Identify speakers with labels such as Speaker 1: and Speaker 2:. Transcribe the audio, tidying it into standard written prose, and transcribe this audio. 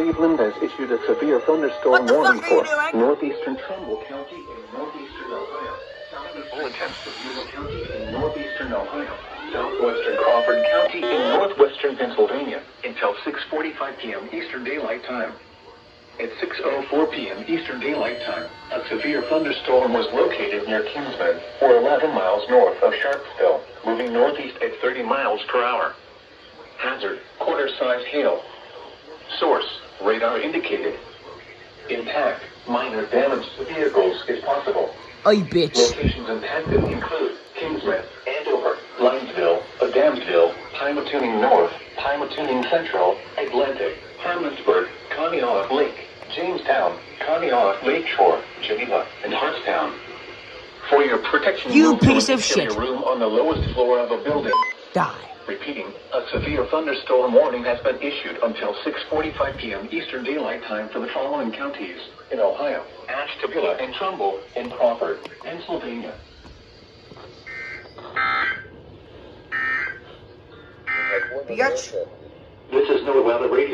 Speaker 1: Cleveland has issued a severe thunderstorm warning for northeastern Trumbull County in northeastern Ohio, southeastern Trumbull County in northeastern Ohio, southwestern Crawford County in northwestern Pennsylvania until 6:45 p.m. Eastern Daylight Time. At 6:04 p.m. Eastern Daylight Time, a severe thunderstorm was located near Kingsman, or 11 miles north of Sharpsville, moving northeast at 30 miles per hour. Hazard, quarter-sized hail. Source, radar indicated. Impact, minor damage to vehicles is possible.
Speaker 2: Ay, bitch.
Speaker 1: Locations impacted include Kingsman, Andover, Linesville, Adamsville, Pymatuning North, Pymatuning Central, Atlantic, Harmonsburg, Conneaut Lake, Jamestown, Conneaut Lakeshore, Geneva, and Hartstown. For your protection,
Speaker 2: You piece of shit.
Speaker 1: your room on the lowest floor of a building.
Speaker 2: Die.
Speaker 1: Repeating, a severe thunderstorm warning has been issued until 6:45 p.m. Eastern Daylight Time for the following counties in Ohio: Ashtabula and Trumbull and Crawford, Pennsylvania.
Speaker 2: Bitch.
Speaker 1: This is NOAA Weather Radio.